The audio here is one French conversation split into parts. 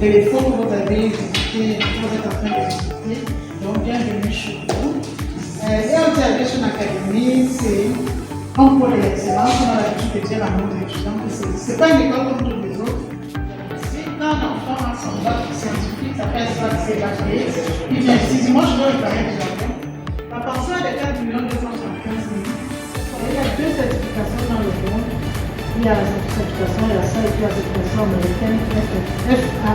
les fonds que vous avez visité, que vous êtes en train de visiter. Donc, bienvenue chez vous. EOT Aviation Academy, c'est un pôle d'excellence. On a l'habitude de dire à nos étudiants que ce n'est pas une école comme toutes les autres. Si quand un enfant a son bac scientifique, ça fait ça, c'est bâclé, il vient ici, moi je veux réparer du Japon. À partir de 4 275 000, il y a 2 certifications dans le monde. Il y a la certification, il y a ça, et puis la certification américaine, FA.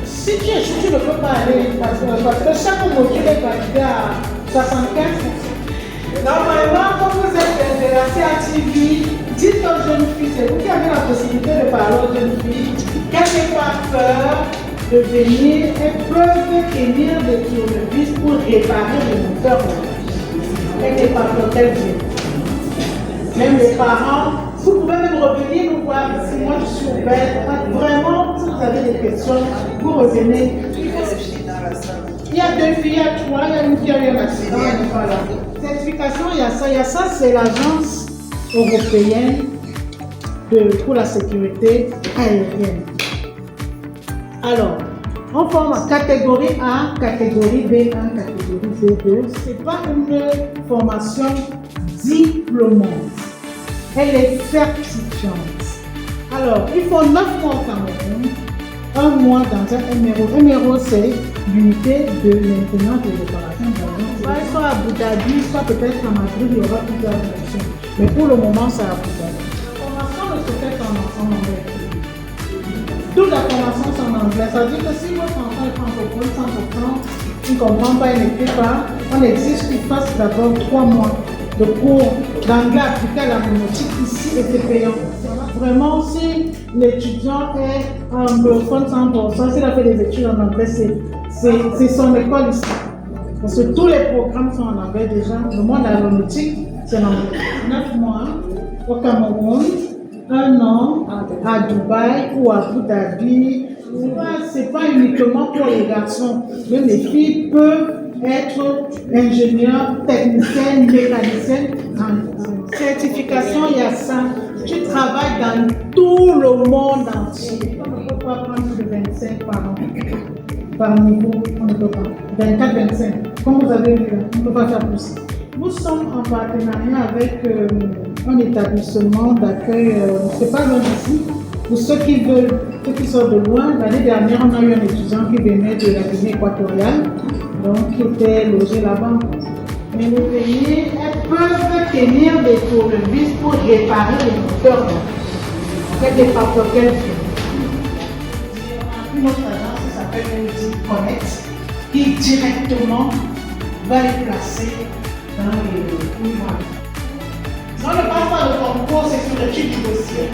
Si tu échoues, tu ne peux pas aller, parce que chaque module est validé à 75%. Normalement, quand vous êtes intéressé à TV, dites aux jeunes filles, c'est vous qui avez la possibilité de parler aux jeunes filles, qu'elles n'aient pas peur de venir, elles peuvent tenir des tournevis pour réparer le moteur. Elles n'aient pas peur qu'elles viennent. Même les parents, vous pouvez même revenir nous voir ici. Moi, je suis ouverte. Vraiment, si vous avez des questions, vous revenez. Il y a 2 filles, il y a 3, il y a une qui a eu un accident. Voilà. Certification, il y a ça. Il y a ça, c'est l'agence européenne pour la sécurité aérienne. Alors, on forme en catégorie A, catégorie B1, catégorie B2. Ce n'est pas une formation diplômante. Elle est certifiante. Alors, il faut 9 mois au Cameroun, 1 mois dans un MRO. MRO, c'est l'unité de maintenance et réparation d'avions. Soit à Abu Dhabi, soit peut-être à Madrid, il y aura plusieurs versions. Mais pour le moment, c'est à Abu Dhabi. La formation ne se fait qu'en anglais. Toute la formation c'est en anglais. Ça veut dire que si votre enfant est francophone, 100%, il ne comprend pas, il n'écrit pas, on exige qu'il fasse d'abord 3 mois de cours d'anglais appliqué à l'aéronautique ici et c'est payant. Vraiment, si l'étudiant est anglophone 100%, s'il a fait des études en anglais, c'est son école ici. Parce que tous les programmes sont en anglais déjà. Le monde aéronautique, c'est en anglais. 9 mois au Cameroun, 1 an à Dubaï ou à Abu Dhabi. Ce n'est pas uniquement pour les garçons. Même les filles peuvent être ingénieurs, techniciennes, mécaniciennes. En certification, il y a ça. Tu travailles dans tout le monde entier. On ne peut pas prendre plus de 25 par niveau. On ne peut pas. 24, 25. Comme vous avez vu, on ne peut pas faire plus. Nous sommes en partenariat avec un établissement d'accueil, c'est pas loin d'ici. Pour ceux qui veulent, ceux qui sortent de loin, l'année dernière, on a eu un étudiant qui venait de la Guinée équatoriale, donc qui était logé là-bas. Mais les pays, elles peuvent tenir des tournevis pour réparer les moteurs. Avec des facteurs qu'elles font. Une autre agence qui s'appelle LG Connect, qui directement va les placer dans les couloirs. On ne passe pas le concours, c'est sur le type du dossier.